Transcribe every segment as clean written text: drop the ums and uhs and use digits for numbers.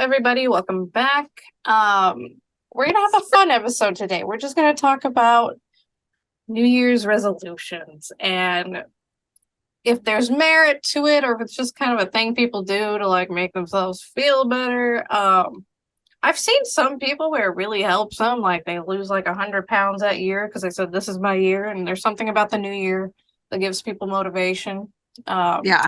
everybody. Welcome back. We're gonna have a fun episode today. We're just gonna talk about New Year's resolutions and if there's merit to it or if it's just kind of a thing people do to like make themselves feel better. I've seen some people where it really helps them, like they lose like 100 pounds that year because they said this is my year, and there's something about the new year that gives people motivation. Yeah.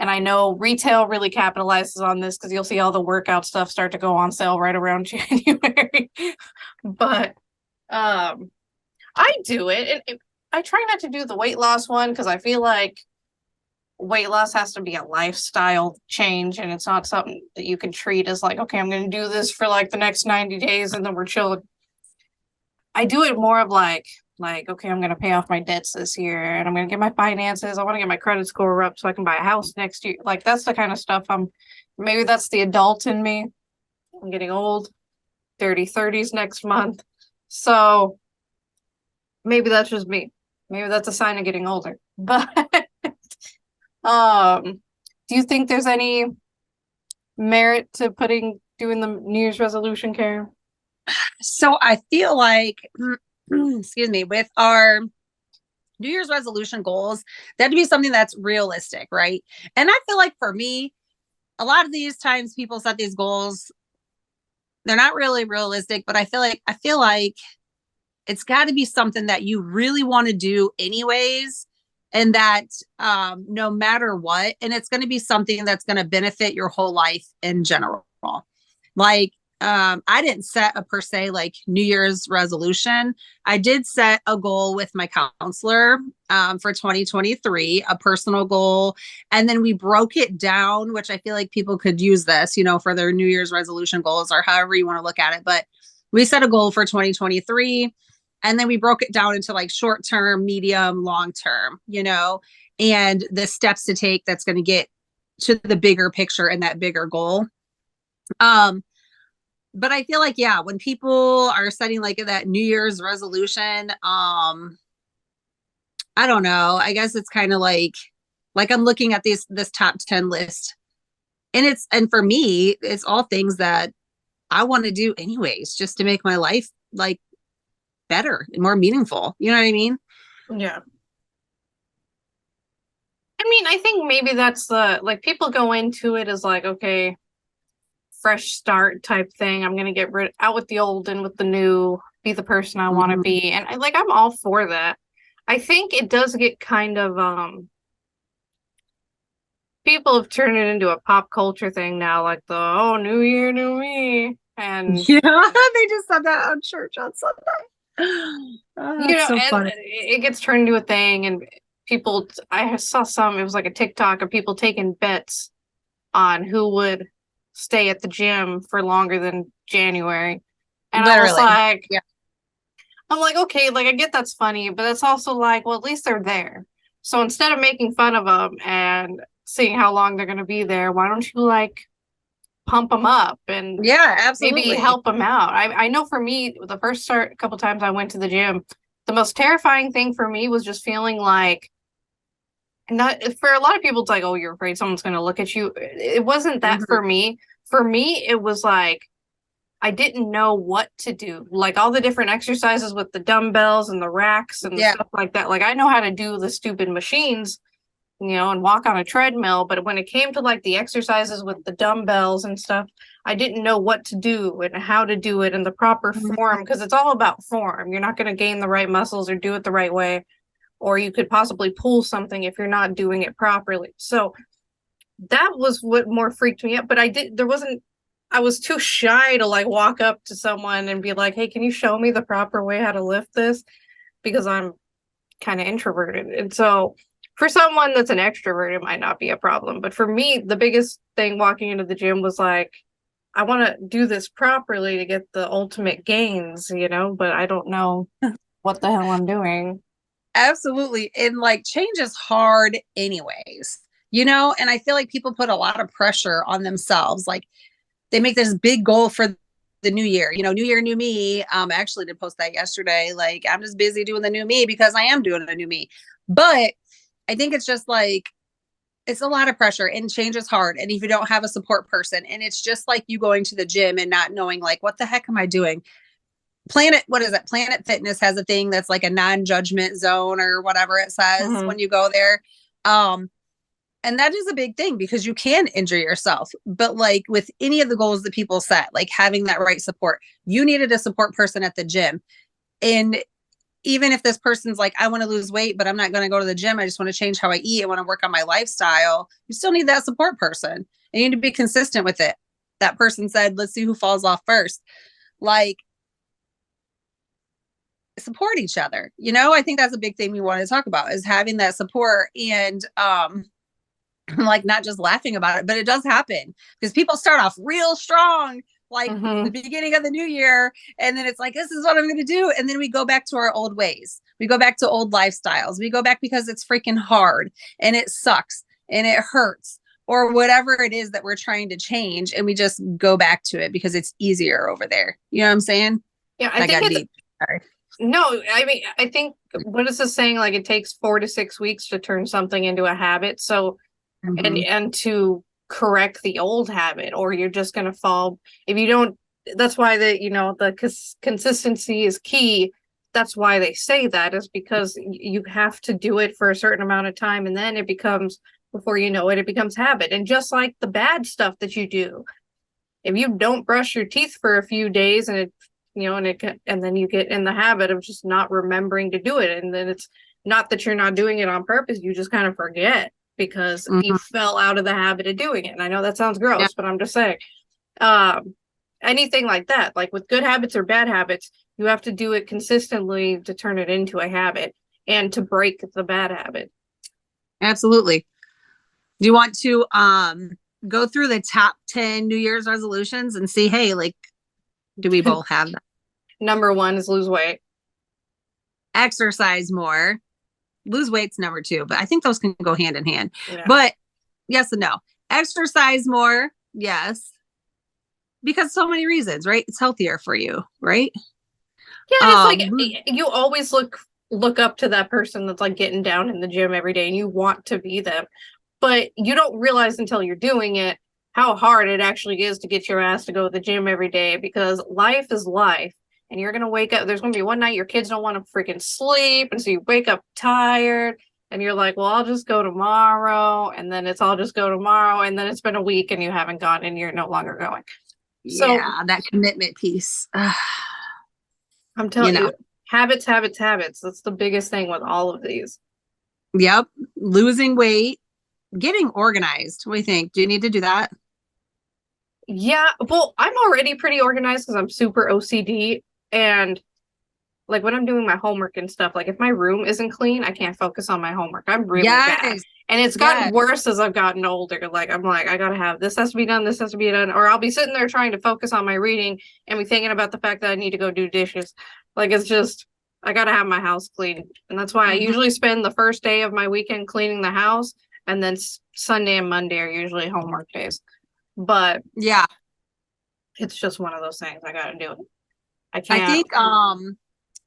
And I know retail really capitalizes on this because you'll see all the workout stuff start to go on sale right around January. But I do it. I try not to do the weight loss one because I feel like weight loss has to be a lifestyle change, and it's not something that you can treat as like, okay, I'm going to do this for like the next 90 days and then we're chilling. I do it more of like, okay, I'm going to pay off my debts this year and I'm going to get my finances. I want to get my credit score up so I can buy a house next year. Like that's the kind of stuff maybe that's the adult in me. I'm getting old, dirty 30s next month. So maybe that's just me. Maybe that's a sign of getting older. But do you think there's any merit to doing the New Year's resolution, Karen? So I feel like, excuse me, with our New Year's resolution goals, that had to be something that's realistic, right? And I feel like for me, a lot of these times people set these goals, they're not really realistic, but I feel like it's got to be something that you really want to do anyways, and that no matter what, and it's going to be something that's going to benefit your whole life in general. Like I didn't set a per se like New Year's resolution. I did set a goal with my counselor for 2023, a personal goal. And then we broke it down, which I feel like people could use this, for their New Year's resolution goals or however you want to look at it. But we set a goal for 2023. And then we broke it down into like short term, medium, long term, and the steps to take that's going to get to the bigger picture and that bigger goal. But I feel like, yeah, when people are setting like that New Year's resolution, I don't know. I guess it's kind of like I'm looking at this top 10 list, and for me, it's all things that I want to do anyways, just to make my life like better and more meaningful. You know what I mean? Yeah. I mean, I think maybe that's like people go into it as like, okay, fresh start type thing. I'm gonna get rid out with the old and with the new, be the person I want to Mm-hmm. be. And I'm all for that. I think it does get kind of people have turned it into a pop culture thing now, like the new year, new me. And Yeah, they just said that on church on Sunday. Oh, that's so and funny. it gets turned into a thing and I saw it was like a TikTok of people taking bets on who would stay at the gym for longer than January. And Literally. Yeah. I'm like, okay, like I get that's funny, but it's also like, well, at least they're there. So instead of making fun of them and seeing how long they're going to be there, why don't you like pump them up and Yeah, maybe absolutely. help them out? I know for me, the first couple times I went to the gym, the most terrifying thing for me was just feeling like not for a lot of people it's like, oh, you're afraid someone's going to look at you. It wasn't that Mhm. for me. For me, it was like I didn't know what to do. Like all the different exercises with the dumbbells and the racks and the Yeah. stuff like that. Like I know how to do the stupid machines, and walk on a treadmill, but when it came to like the exercises with the dumbbells and stuff, I didn't know what to do and how to do it in the proper Mhm. form because it's all about form. You're not going to gain the right muscles or do it the right way, or you could possibly pull something if you're not doing it properly. So that was what more freaked me out. But I was too shy to like walk up to someone and be like, hey, can you show me the proper way how to lift this? Because I'm kind of introverted. And so for someone that's an extrovert, it might not be a problem. But for me, the biggest thing walking into the gym was like, I want to do this properly to get the ultimate gains, but I don't know what the hell I'm doing. Absolutely. And like change is hard anyways, and I feel like people put a lot of pressure on themselves. Like they make this big goal for the new year, new year, new me. I actually did post that yesterday. Like I'm just busy doing the new me because I am doing the new me. But I think it's just like It's a lot of pressure, and change is hard. And if you don't have a support person, and it's just like you going to the gym and not knowing, like, what the heck am I doing? What is it? Planet Fitness has a thing that's like a non-judgment zone or whatever it says when you go there. And that is a big thing because you can injure yourself. But like with any of the goals that people set, like having that right support, you needed a support person at the gym. And even if this person's like, I want to lose weight, but I'm not going to go to the gym. I just want to change how I eat. I want to work on my lifestyle. You still need that support person. And you need to be consistent with it. That person said, let's see who falls off first. Like, support each other. You know, I think that's a big thing we want to talk about is having that support and like not just laughing about it, but it does happen because people start off real strong, like the beginning of the new year. And then it's like, this is what I'm going to do. And then we go back to our old ways. We go back to old lifestyles. We go back because it's freaking hard and it sucks and it hurts or whatever it is that we're trying to change. And we just go back to it because it's easier over there. You know what I'm saying? Yeah. I think it's, Sorry. No, I mean, I think what is this saying? Like it takes 4 to 6 weeks to turn something into a habit. So, and to correct the old habit, or you're just going to fall. If you don't, that's why the consistency is key. That's why they say that is because you have to do it for a certain amount of time. And then it becomes, before you know it, it becomes habit. And just like the bad stuff that you do, if you don't brush your teeth for a few days and and then you get in the habit of just not remembering to do it. And then it's not that you're not doing it on purpose. You just kind of forget because you fell out of the habit of doing it. And I know that sounds gross, but I'm just saying, anything like that, like with good habits or bad habits, you have to do it consistently to turn it into a habit and to break the bad habit. Absolutely. Do you want to go through the top 10 New Year's resolutions and see, hey, like, do we both have that? Number 1 is lose weight. Exercise more. Lose weight's number 2, but I think those can go hand in hand. Yeah. But yes and no. Exercise more, yes. Because so many reasons, right? It's healthier for you, right? Yeah, it's like you always look up to that person that's like getting down in the gym every day and you want to be them. But you don't realize until you're doing it how hard it actually is to get your ass to go to the gym every day because life is life. And you're going to wake up. There's going to be one night your kids don't want to freaking sleep. And so you wake up tired and you're like, well, I'll just go tomorrow. And then I'll just go tomorrow. And then it's been a week and you haven't gone and you're no longer going. So yeah, that commitment piece. I'm telling you, habits. That's the biggest thing with all of these. Yep. Losing weight, getting organized. What do you think? Do you need to do that? Yeah. Well, I'm already pretty organized because I'm super OCD. And like when I'm doing my homework and stuff, like if my room isn't clean, I can't focus on my homework. I'm really bad. And it's gotten worse as I've gotten older. Like I'm like, I gotta have this has to be done, this has to be done. Or I'll be sitting there trying to focus on my reading and be thinking about the fact that I need to go do dishes. Like it's just I gotta have my house clean. And that's why I usually spend the first day of my weekend cleaning the house, and then Sunday and Monday are usually homework days. But yeah, it's just one of those things. I gotta do it. I think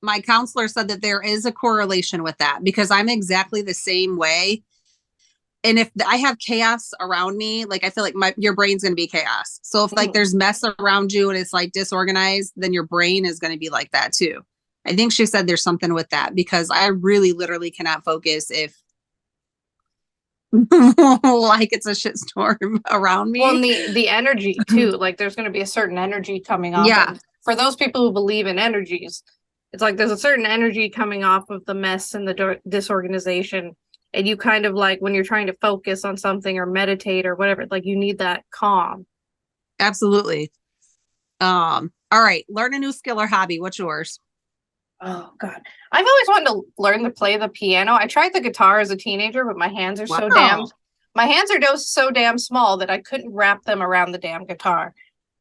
my counselor said that there is a correlation with that because I'm exactly the same way. And if I have chaos around me, like I feel like your brain's going to be chaos. So if like there's mess around you and it's like disorganized, then your brain is going to be like that too. I think she said there's something with that because I really literally cannot focus if like it's a shitstorm around me. Well, and the energy too, like there's going to be a certain energy coming off. Yeah. For those people who believe in energies, it's like there's a certain energy coming off of the mess and the disorganization. And you kind of like when you're trying to focus on something or meditate or whatever, like you need that calm. Absolutely. All right. Learn a new skill or hobby. What's yours? Oh God. I've always wanted to learn to play the piano. I tried the guitar as a teenager, but my hands are so damn small that I couldn't wrap them around the damn guitar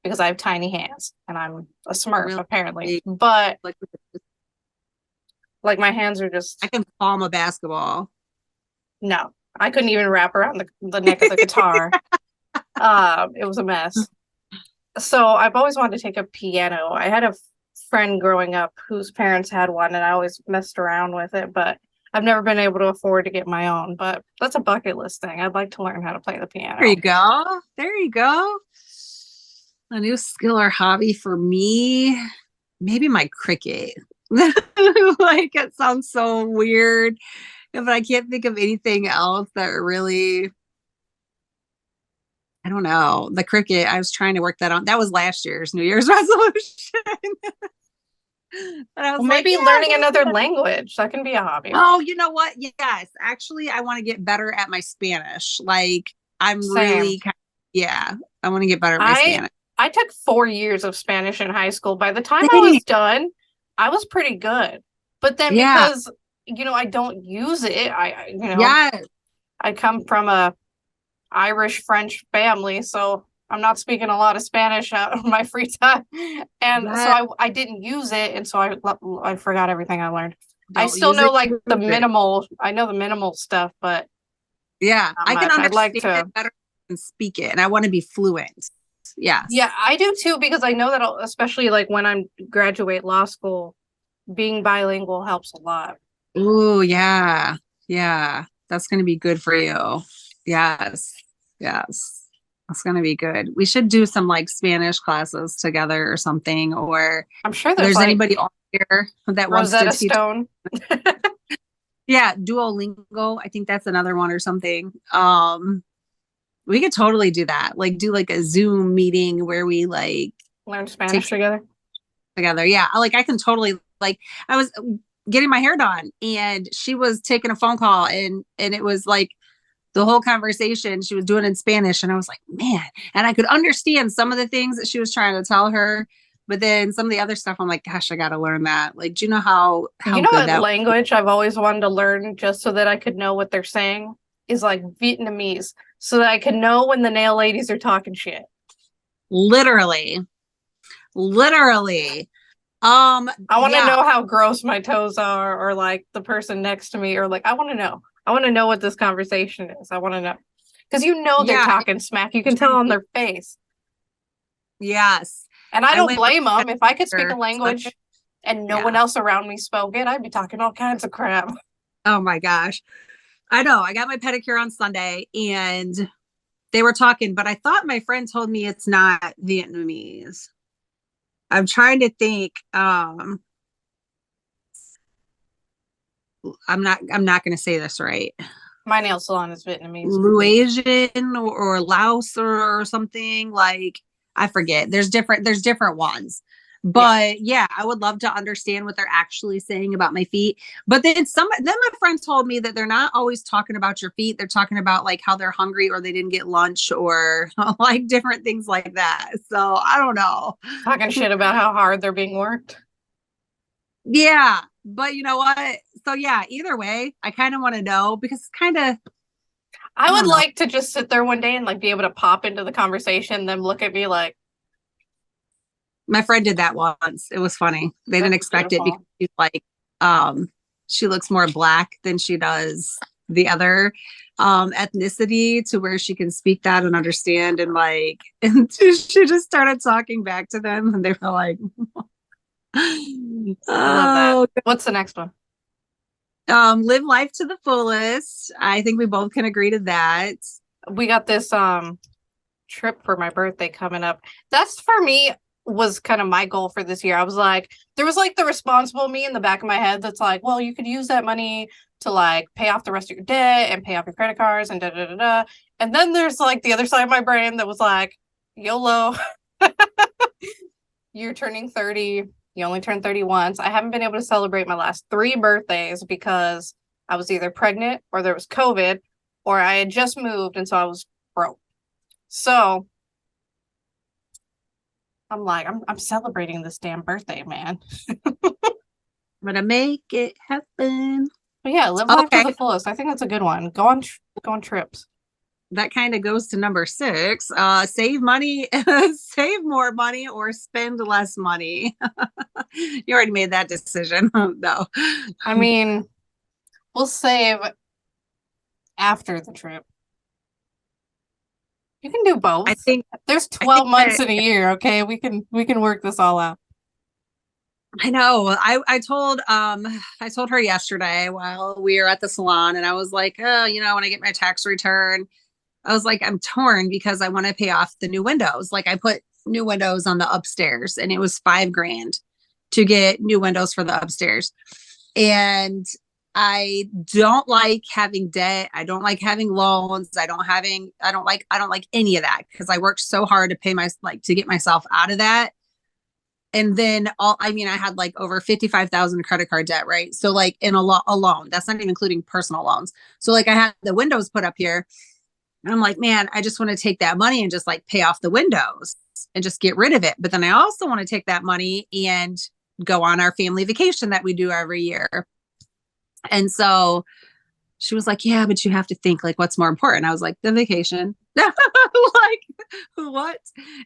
because I have tiny hands and I'm a Smurf apparently. But like my hands are just I can palm a basketball. No, I couldn't even wrap around the neck of the guitar. It was a mess. So I've always wanted to take a piano. I had a friend growing up whose parents had one and I always messed around with it, but I've never been able to afford to get my own, but that's a bucket list thing. I'd like to learn how to play the There piano. you go. There you go. A new skill or hobby for me, maybe my cricket. Like it sounds so weird, but I can't think of anything else that really, I don't know. The cricket, I was trying to work that on. That was last year's New Year's resolution. But I was Well, like, maybe yeah, I learning gotta another do it. language. That can be a hobby. Oh, you know what? Yes, actually, I want to get better at my Spanish. Like, I'm Same. really, yeah, I want to get better at my I Spanish. I took 4 years of Spanish in high school. By the time I Same. was done, I was pretty good. But then Yeah, because, I don't use it, yes, I come from a Irish French family, so I'm not speaking a lot of Spanish out of my free time. And so yes. I didn't use it, and so I forgot everything I learned. I Don't still use know it. like the Use it. minimal, I know the minimal stuff, but Yeah, not I can much. I'd like understand to. it better and speak it, and I want to be fluent. Yeah, Yes. I do too, because I know that especially like when I'm graduate law school, being bilingual helps a lot. Oh, yeah, yeah. That's gonna be good for you. Yes, yes. That's gonna be good. We should do some like Spanish classes together or something, or I'm sure if there's there's like anybody on here that wants to Rosetta teach. Stone. Yeah, Duolingo. I think that's another one or something. We could totally do that. Like do like a Zoom meeting where we like Learn take Spanish together. together. Yeah, like I can totally like I was getting my hair done and she was taking a phone call and it was like the whole conversation she was doing in Spanish and I was like, man, and I could understand some of the things that she was trying to tell her, but then some of the other stuff I'm like, gosh, I got to learn that. Like, do you know You how know good what that language I've always wanted to learn just so that I could know what they're saying is like Vietnamese, so that I could know when the nail ladies are talking shit. literally literally I want to yeah, know how gross my toes are, or like the person next to me, or like I want to know. I want to know what this conversation is. I want to know because they're yeah, talking smack. You can tell on their face, yes. and I I don't went for blame them. If I could speak a Sunday. language and no one Yeah. else around me spoke it, I'd be talking all kinds of crap. Oh my gosh. I know. I got my pedicure on Sunday and they were talking, but I thought my friend told me it's not Vietnamese. I'm trying to think. I'm not going to say this right. My nail salon is Vietnamese. Laosian or Laos or something like I forget. There's different ones. Yeah, But yeah, I would love to understand what they're actually saying about my feet. But then my friend told me that they're not always talking about your feet. They're talking about like how they're hungry or they didn't get lunch or like different things like that. So I don't know. talking shit about how hard they're being worked. Yeah, but you know what? So yeah, either way, I kind of want to know because it's kind of I I would don't know. like to just sit there one day and like be able to pop into the conversation, them look at me like, My friend did that once. It was funny. They didn't that's expect it because beautiful. she's like, um, she looks more black than she does the other ethnicity to where she can speak that and understand and like and she just started talking back to them and they were like I love that. oh What's the next one? live life to the fullest. I think we both can agree to that. We got this trip for my birthday coming up. That's for me was kind of my goal for this year. I was like, there was like the responsible me in the back of my head that's like, well, you could use that money to like pay off the rest of your debt and pay off your credit cards and da da da da. And then there's like the other side of my brain that was like, YOLO, you're turning 30. You only turn 30 once. I haven't been able to celebrate my last 3 birthdays because I was either pregnant or there was COVID or I had just moved and so I was broke. So I'm like, I'm celebrating this damn birthday, man. I'm gonna make it happen. But yeah, live life to Okay, the fullest. I think that's a good one. Go on trips. that kind of goes to number 6. Save money, save more money, or spend less money. You already made that decision. No. I mean, we'll save after the trip. You can do I both. think There's I think 12 months that in a year, okay? We can work this all out. I know. I told her yesterday while we were at the salon, and I was like, oh, when I get my tax return, I was like, I'm torn because I want to pay off the new windows. Like I put new windows on the upstairs and it was 5 grand to get new windows for the upstairs. And I don't like having debt. I don't like having loans. I don't like any of that because I worked so hard to to get myself out of that. And then I had like over 55,000 credit card debt, right? So like in a loan, that's not even including personal loans. So like I had the windows put up here and I'm like, man, I just want to take that money and just like pay off the windows and just get rid of it. But then I also want to take that money and go on our family vacation that we do every year. And so she was like, yeah, but you have to think like what's more important. I was like, the vacation. Like, what?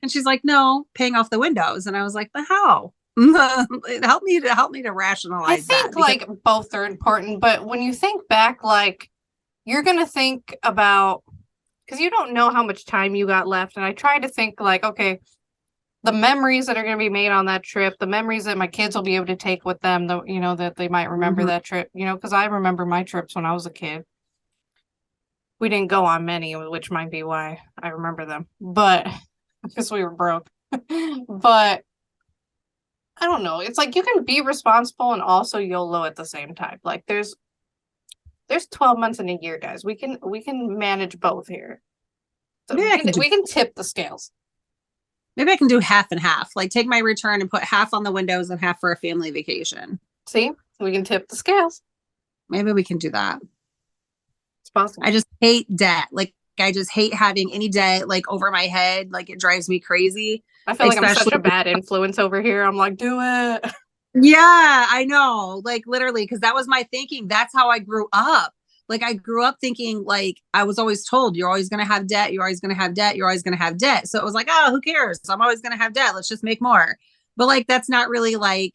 And she's like, no, paying off the windows. And I was like, but how? Help me to I rationalize that think because like both are important, but when you think back, like you're gonna think about, because you don't know how much time you got left. And I try to think like, okay, the memories that are going to be made on that trip, the memories that my kids will be able to take with them, that they might remember that trip, because I remember my trips when I was a kid. We didn't go on many, which might be why I remember them, but because we were broke. But I don't know. It's like you can be responsible and also YOLO at the same time. Like there's 12 months in a year, guys. We can manage both here. So we can tip the scales. maybe I can do half and half, like take my return and put half on the windows and half for a family vacation. See, we can tip the scales. Maybe we can do that. It's possible. I just hate debt. Like I just hate having any debt like over my head. Like it drives me crazy. I feel like I'm such a bad influence over here. I'm like, do it. Yeah, I know. Like literally, because that was my thinking. That's how I grew up. Like I grew up thinking like I was always told you're always gonna have debt, you're always gonna have debt, you're always gonna have debt. So it was like, oh, who cares? I'm always gonna have debt. Let's just make more. But like that's not really like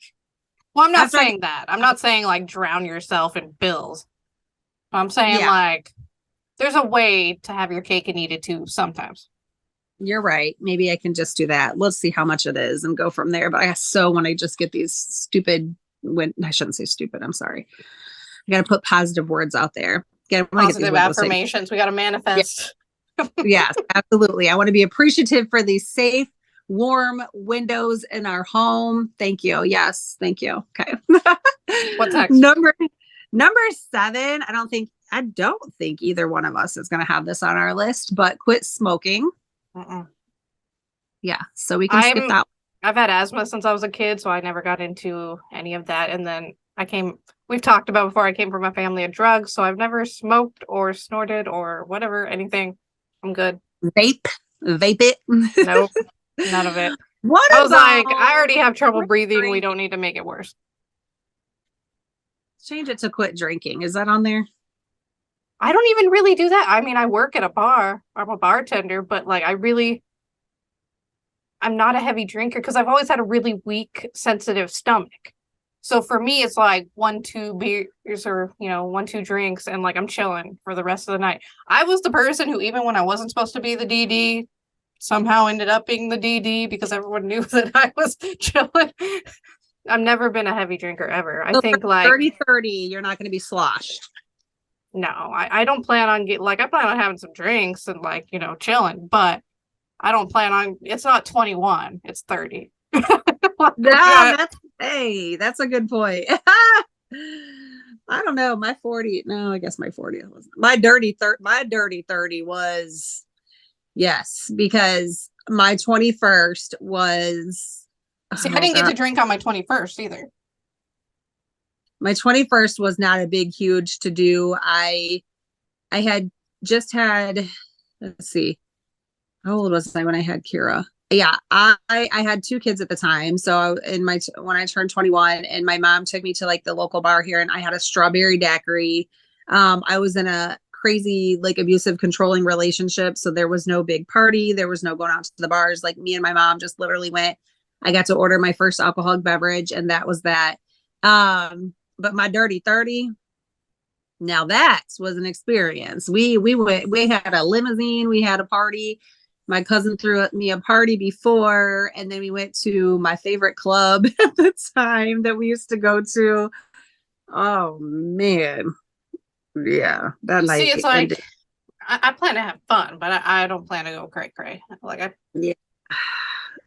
Well, I'm not saying that. I'm not saying like drown yourself in bills. I'm saying like there's a way to have your cake and eat it too sometimes. You're right. Maybe I can just do that. Let's see how much it is and go from there. But I so want to just get these stupid when I shouldn't say stupid. I'm sorry. I got to put positive words out there. Positive affirmations. We got to manifest. Yes, absolutely. I want to be appreciative for these safe, warm windows in our home. Thank you. Yes, thank you. Okay. What's next? Number 7. I don't think either one of us is going to have this on our list, but quit smoking. Yeah, so we can skip that. I've had asthma since I was a kid, so I never got into any of that. And then we've talked about before, I came from a family of drugs, so I've never smoked or snorted or whatever, anything. I'm good. Vape it. Nope, none of it. I was like, I already have trouble breathing. We don't need to make it worse. Change it to quit drinking. Is that on there? I don't even really do that. I mean, I work at a bar. I'm a bartender, but like I'm not a heavy drinker because I've always had a really weak, sensitive stomach. So for me, it's like 1-2 beers or, 1-2 drinks and like I'm chilling for the rest of the night. I was the person who, even when I wasn't supposed to be the DD, somehow ended up being the DD because everyone knew that I was chilling. I've never been a heavy drinker ever. I think like 30-30, you're not going to be sloshed. No, I don't plan on I plan on having some drinks and like, chilling, but I don't plan on, it's not 21, it's 30. That's a good point. I don't know. My 40, no, I guess my 40 wasn't. My dirty 30 was, yes, because my 21st was. See, I didn't get to drink on my 21st either. My 21st was not a big, huge to do. I had just had, let's see, how old was I when I had Kira? Yeah, I had 2 kids at the time. So when I turned 21, and my mom took me to like the local bar here, and I had a strawberry daiquiri. I was in a crazy, like abusive, controlling relationship. So there was no big party. There was no going out to the bars. Like me and my mom just literally went. I got to order my first alcoholic beverage, and that was that. But my dirty 30, now that was an experience. We had a limousine, we had a party. my cousin threw me a party before, and then we went to my favorite club at the time that we used to go to. Oh man. Yeah, that See, night it's like ended. I plan to have fun, but I don't plan to go cray cray. Like I Yeah.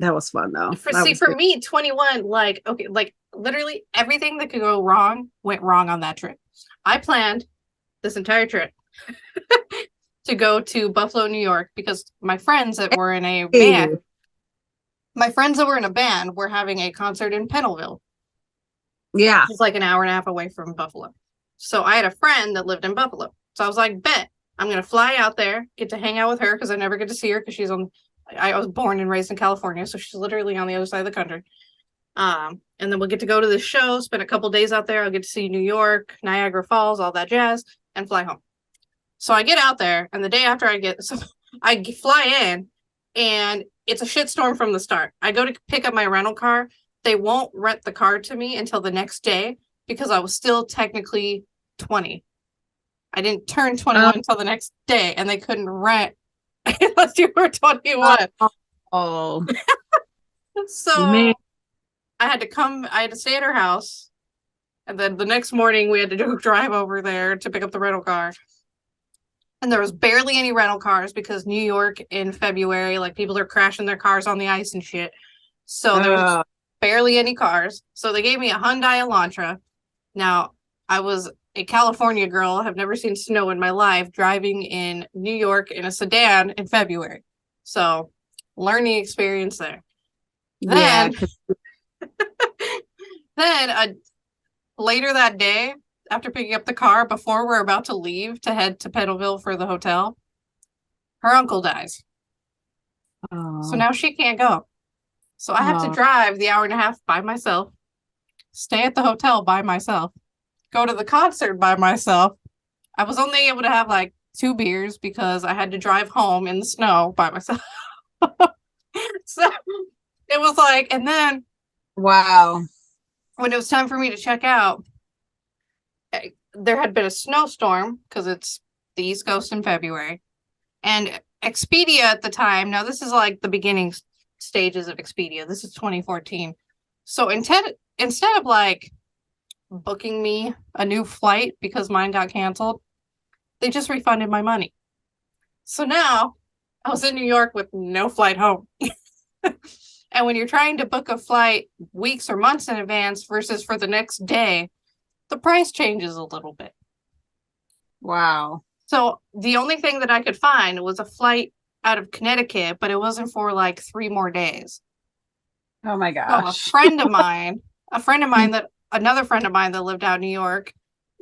That was fun though. for That see was for good. me, 21, like okay, like literally everything that could go wrong went wrong on that trip. I planned this entire trip to go to Buffalo, New York, because Hey. my friends that were in a band were having a concert in Pennville, Yeah. which is like an hour and a half away from Buffalo. So I had a friend that lived in Buffalo. So I was like, bet I'm gonna fly out there, get to hang out with her because I never get to see her because I was born and raised in California, so she's literally on the other side of the country. And then we'll get to go to the show, spend a couple days out there. I'll get to see New York, Niagara Falls, all that jazz, and fly home. So I get out there, and the day after I fly in, and it's a shitstorm from the start. I go to pick up my rental car. They won't rent the car to me until the next day because I was still technically 20. I didn't turn 21 until the next day, and they couldn't rent unless you were 21. Oh man. So I had to stay at her house. And then the next morning, we had to drive over there to pick up the rental car. And there was barely any rental cars because New York in February, like people are crashing their cars on the ice and shit. So there was barely any cars. So they gave me a Hyundai Elantra. Now, I was a California girl, have never seen snow in my life, driving in New York in a sedan in February. So, learning experience there. Yeah. Then, then later that day, after picking up the car, before we're about to leave to head to Pennville for the hotel, her uncle dies. So Oh. now she can't go. So I have to Oh. drive the hour and a half by myself, stay at the hotel by myself, go to the concert by myself. I was only able to have like 2 beers because I had to drive home in the snow by myself. So it was like, and then Wow. when it was time for me to check out, there had been a snowstorm because it's the East Coast in February. And Expedia at the time, now this is like the beginning stages of Expedia. This is 2014. So instead of like booking me a new flight because mine got canceled, they just refunded my money. So now I was in New York with no flight home. And when you're trying to book a flight weeks or months in advance versus for the next day, the price changes a little bit. Wow. So the only thing that I could find was a flight out of Connecticut, but it wasn't for like 3 more days. Oh my So gosh. another friend of mine that lived out in New York,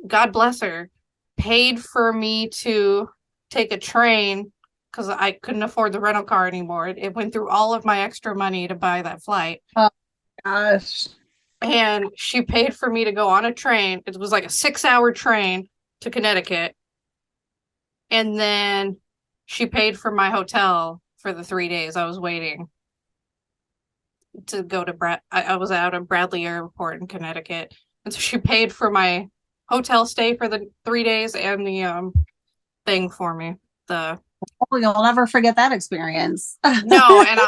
God bless her, paid for me to take a train because I couldn't afford the rental car anymore. It went through all of my extra money to buy that flight. Oh gosh. And she paid for me to go on a train. It was like a 6-hour train to Connecticut. And then she paid for my hotel for the 3 days I was waiting to go to I was out of Bradley Airport in Connecticut. And so she paid for my hotel stay for the 3 days and the thing for me. The Oh, you'll never forget that experience. No, and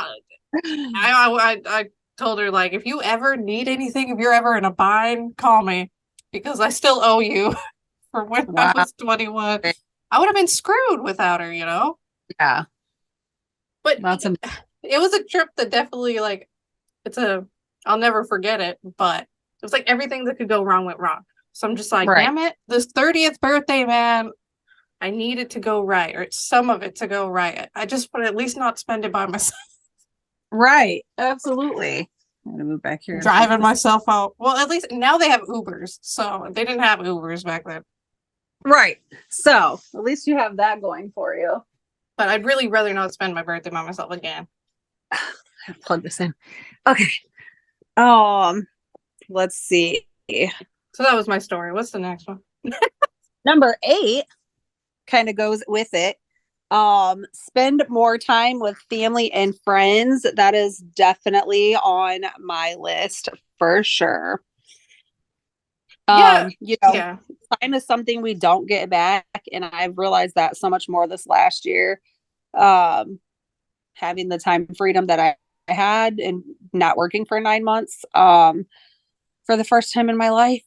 I told her like if you ever need anything, if you're ever in a bind, call me because I still owe you for when I Wow. was 21. I would have been screwed without her, you know? Yeah. But That's a it was a trip that definitely like I'll never forget it, but it was like everything that could go wrong went wrong. So I'm just like, right. damn it, this 30th birthday, man, I need it to go right, or some of it to go right. I just would at least not spend it by myself. Right. Absolutely. I'm gonna move back here and flip Driving this. myself out. Well, at least now they have Ubers. So they didn't have Ubers back then. Right. So at least you have that going for you. But I'd really rather not spend my birthday by myself again. Plug this in. Okay. Let's see. So that was my story. What's the next one? Number 8 kind of goes with it. Spend more time with family and friends. That is definitely on my list for sure. Yeah. You know, Yeah. time is something we don't get back, and I've realized that so much more this last year. Um, having the time freedom that I had and not working for 9 months for the first time in my life.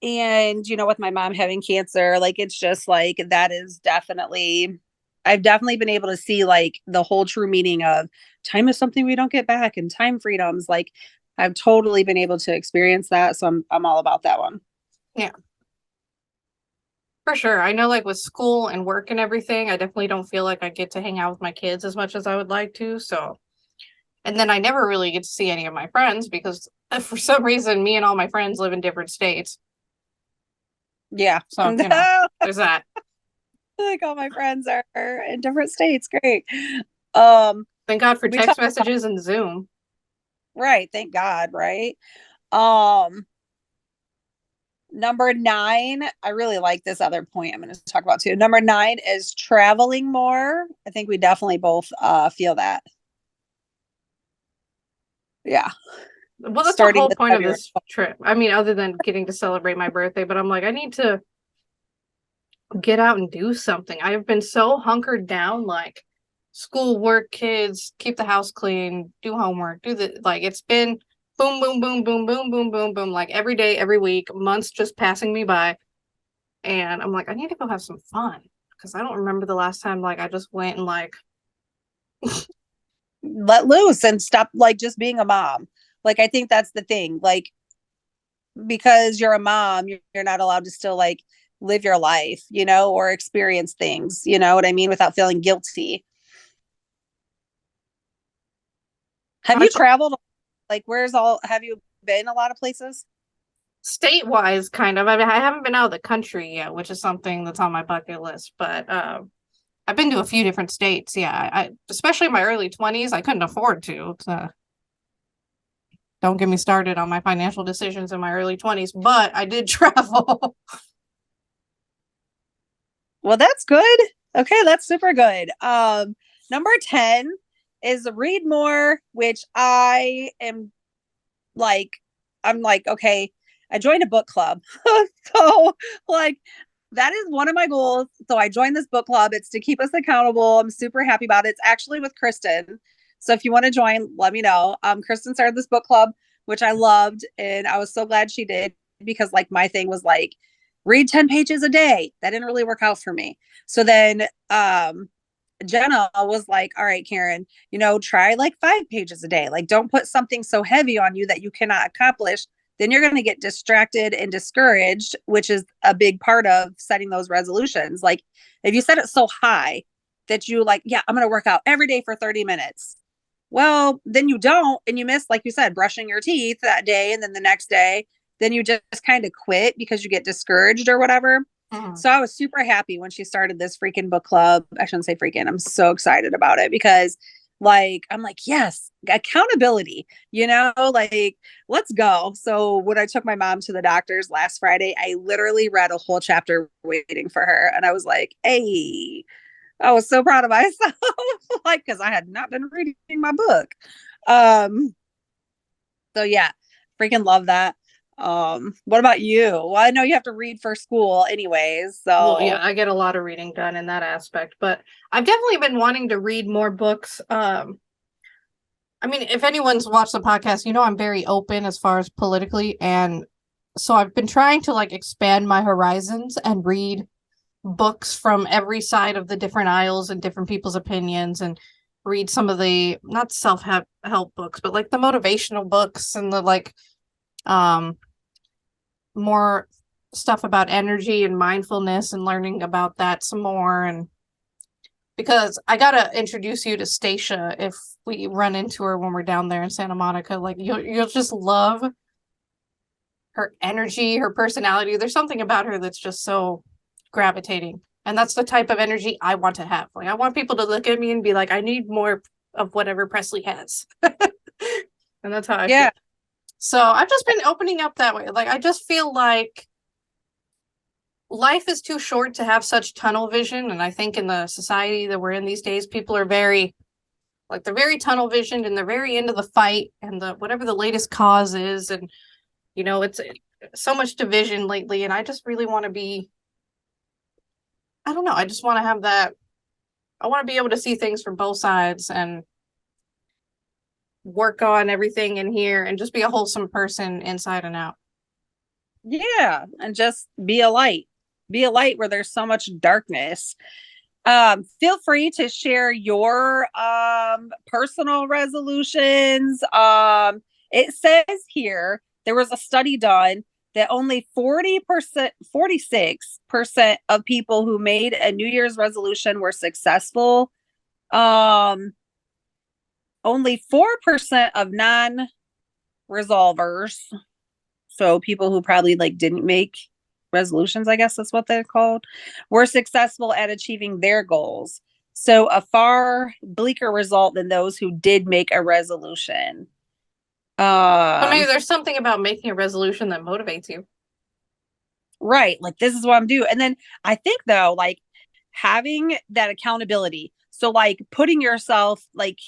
And, with my mom having cancer, like, it's just like, that is definitely, I've definitely been able to see like the whole true meaning of time is something we don't get back and time freedoms. Like, I've totally been able to experience that. So I'm all about that one. Yeah, for sure. I know like with school and work and everything, I definitely don't feel like I get to hang out with my kids as much as I would like to. So, and then I never really get to see any of my friends because for some reason, me and all my friends live in different states. Yeah. So, there's that. Like all my friends are in different states. Great. Um, Thank God for we text talk messages and Zoom. right. Thank God. Right. Um, Number 9, I really like this other point I'm going to talk about too. Number 9 is traveling more. I think we definitely both feel that. Yeah. Well, that's the Starting whole with point of February. this trip. I mean, other than getting to celebrate my birthday, but I'm like, I need to get out and do something. I've been so hunkered down, like school, work, kids, keep the house clean, do homework, do the like it's been boom, boom, boom, boom, boom, boom, boom, boom, like every day, every week, months just passing me by. And I'm like, I need to go have some fun because I don't remember the last time like I just went and like Let loose and stop like just being a mom. Like, I think that's the thing. Like, because you're a mom, you're not allowed to still like live your life, or experience things, you know what I mean, without feeling guilty. Have I you traveled? Like, have you been a lot of places? state-wise kind of. I mean, I haven't been out of the country yet, which is something that's on my bucket list, but I've been to a few different states. Yeah, I especially in my early 20s, I couldn't afford to. Don't get me started on my financial decisions in my early 20s, but I did travel. Well, that's good. Okay, that's super good. Number 10 is read more, which like, I'm like, okay, I joined a book club. So, like, that is one of my goals. So I joined this book club. It's to keep us accountable. I'm super happy about it. It's actually with Kristen. So if you want to join, let me know. Kristen started this book club, which I loved, and I was so glad she did, because like my thing was like read 10 pages a day. That didn't really work out for me. So then Jenna was like, all right, Karen, try like 5 pages a day. Like, don't put something so heavy on you that you cannot accomplish. Then you're going to get distracted and discouraged, which is a big part of setting those resolutions. Like, if you set it so high that you like, yeah, I'm going to work out every day for 30 minutes. Well, then you don't, and you miss, like you said, brushing your teeth that day. And then the next day, then you just kind of quit because you get discouraged or whatever. Mhm. So I was super happy when she started this freaking book club. I shouldn't say freaking. I'm so excited about it because like I'm like, yes, accountability, like let's go. So when I took my mom to the doctor's last Friday, I literally read a whole chapter waiting for her. And I was like, hey, I was so proud of myself. Like, because I had not been reading my book. Um, so yeah, freaking love that. What about you? Well, I know you have to read for school anyways, Well, yeah, so I get a lot of reading done in that aspect, but I've definitely been wanting to read more books. I mean, if anyone's watched the podcast, I'm very open as far as politically, and so I've been trying to like expand my horizons and read books from every side of the different aisles and different people's opinions, and read some of the not self-help books, but like the motivational books and the like um more stuff about energy and mindfulness and learning about that some more. And because I gotta introduce you to Stacia if we run into her when we're down there in Santa Monica. Like you'll just love her energy, her personality. There's something about her that's just so gravitating. And that's the type of energy I want to have. Like I want people to look at me and be like, I need more of whatever Presley has. And that's how I feel. yeah. So I've just been opening up that way. Like I just feel like life is too short to have such tunnel vision. And I think in the society that we're in these days, people are very like they're very tunnel visioned and they're very into the fight and the whatever the latest cause is. And it's so much division lately. And I just really want to be, I don't know, I just want to have that I want to be able to see things from both sides and work on everything in here and just be a wholesome person inside and out. Yeah, and just be a light. Be a light where there's so much darkness. Feel free to share your personal resolutions. It says here there was a study done that only 40%, 46% of people who made a New Year's resolution were successful. Um, Only 4% of non-resolvers, so people who probably like didn't make resolutions, I guess that's what they're called, were successful at achieving their goals. So a far bleaker result than those who did make a resolution. So maybe there's something about making a resolution that motivates you. Right, like this is what I'm doing. And then I think though, like having that accountability. So like putting yourself like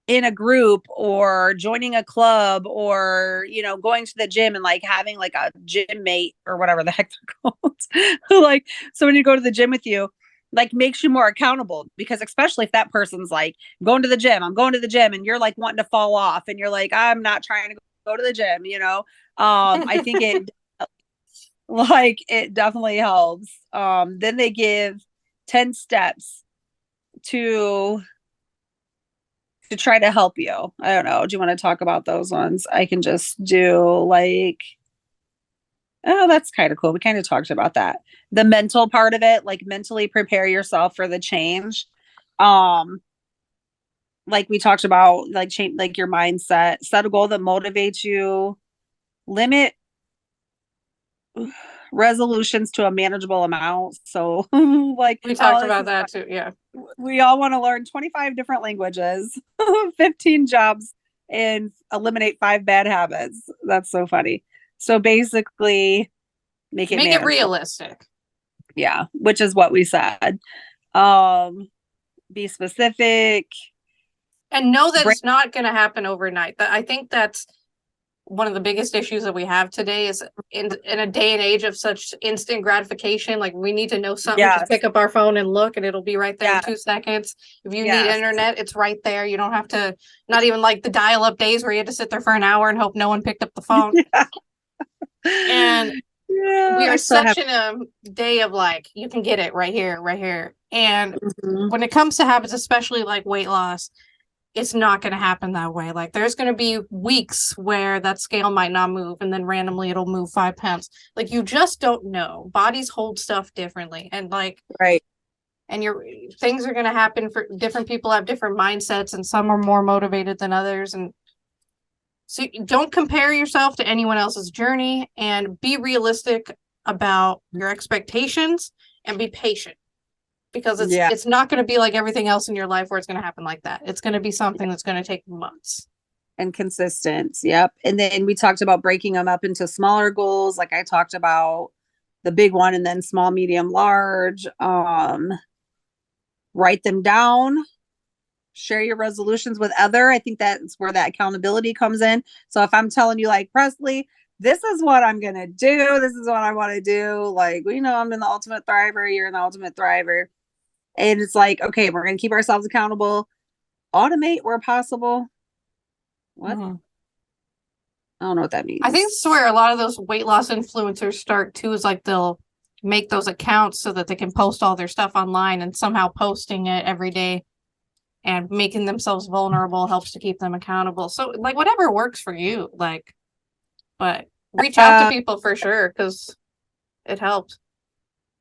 in a group or joining a club or going to the gym and like having like a gym mate or whatever the heck they're called who like so when you go to the gym with you like makes you more accountable, because especially if that person's like going to the gym, I'm going to the gym, and you're like wanting to fall off and you're like, I'm not trying to go to the gym, I think it like it definitely helps. Then they give 10 steps to try to help you. I don't know. Do you want to talk about those ones? I can just do like, oh, that's kind of cool. We kind of talked about that. The mental part of it, like mentally prepare yourself for the change. Um, like we talked about, like change, like your mindset, set a goal that motivates you, limit resolutions to a manageable amount. So, like, We oh, talked this about is that too. Yeah. we all want to learn 25 different languages, 15 jobs, and eliminate 5 bad habits. That's so funny. So basically, make it Make it manageable. realistic. Yeah, which is what we said. Um, be specific. And know that Break. it's not going to happen overnight. I think that's one of the biggest issues that we have today is in a day and age of such instant gratification. Like we need to know something, just Yes. pick up our phone and look, and it'll be right there in Yes. 2 seconds. If you need Yes. internet, it's right there. You don't have to, not even like the dial-up days where you had to sit there for an hour and hope no one picked up the phone. And Yeah, we I are still have. such in a day of like, you can get it right here, right here. And Mhm. when it comes to habits, especially like weight loss, it's not going to happen that way. Like there's going to be weeks where that scale might not move and then randomly it'll move 5 pounds. Like you just don't know. Bodies hold stuff differently. And like, Right. and your things are going to happen for different people have different mindsets and some are more motivated than others. And so don't compare yourself to anyone else's journey and be realistic about your expectations and be patient, because Yeah. it's not going to be like everything else in your life where it's going to happen like that. It's going to be something that's going to take months. And consistent. Yep. And then we talked about breaking them up into smaller goals. Like I talked about the big one and then small, medium, large. Write them down, share your resolutions with other. I think that's where that accountability comes in. So if I'm telling you like, Presley, this is what I'm going to do. This is what I want to do. Like, we know I'm in the ultimate thriver. You're in the ultimate thriver. And it's like, okay, we're going to keep ourselves accountable, automate where possible. What? Mm-hmm. I don't know what that means. I think this is where a lot of those weight loss influencers start too, is like they'll make those accounts so that they can post all their stuff online, and somehow posting it every day and making themselves vulnerable helps to keep them accountable. So like whatever works for you, like, but reach out to people for sure because it helps.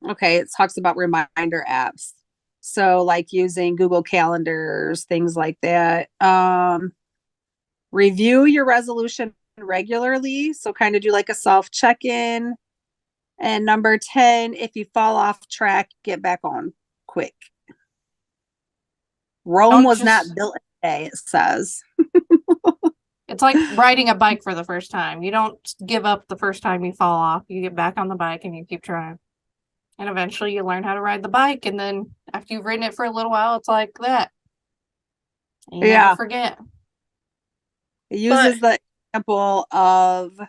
Okay, it talks about reminder apps. So like using Google Calendars, things like that. Review your resolution regularly. So kind of do like a self check-in. And number 10, if you fall off track, get back on quick. Rome Don't was not just built in a day, it says. It's like riding a bike for the first time. You don't give up the first time you fall off. You get back on the bike and you keep trying. And eventually you learn how to ride the bike. And then after you've ridden it for a little while, it's like that. And you never Yeah. forget. It But uses the example of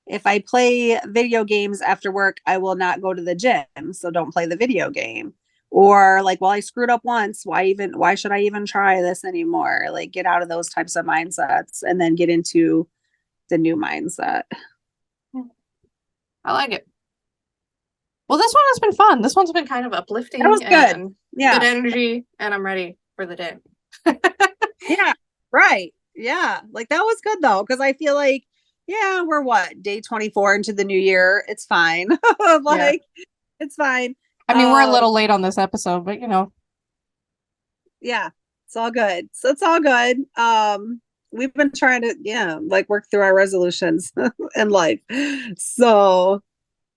if I play video games after work, I will not go to the gym. So don't play the video game. or like, well, I screwed up once, why should I even try this anymore? Like, get out of those types of mindsets and then get into the new mindset. I like it. Well, this one has been fun. This one's been kind of uplifting That was good. and Yeah. good energy, and I'm ready for the day. Yeah, right. Yeah. Like that was good though, because I feel like, yeah, we're what, day 24 into the new year. It's fine. Like, it's fine. I mean, we're a little late on this episode, but you know. Yeah, it's all good. So it's all good. We've been trying to, yeah, like work through our resolutions in life. So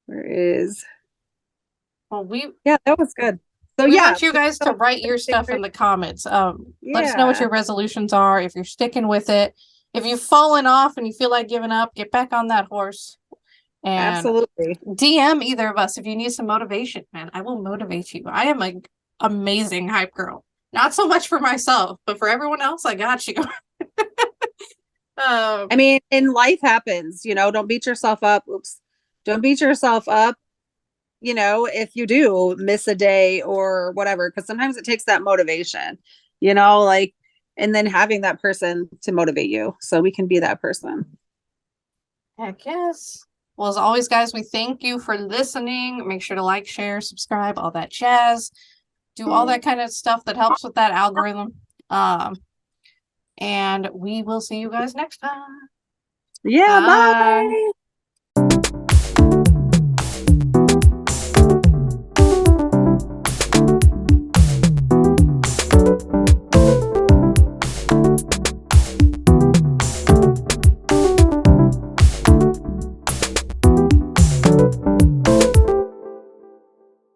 where is Well, yeah, that was good. So we yeah, want you guys to write your stuff in the comments. Let us know what yeah, your resolutions are, if you're sticking with it. If you've fallen off and you feel like giving up, get back on that horse. And absolutely. DM either of us if you need some motivation, man. I will motivate you. I am an amazing hype girl. Not so much for myself, but for everyone else, I got you. I mean, and life happens, you know, don't beat yourself up. Oops. Don't beat yourself up, you know, if you do miss a day or whatever, because sometimes it takes that motivation, you know, like, and then having that person to motivate you. So we can be that person. Heck yes. Well, as always, guys, we thank you for listening. Make sure to like, share, subscribe, all that jazz. Do all that kind of stuff that helps with that algorithm. And we will see you guys next time. Yeah, Bye. bye.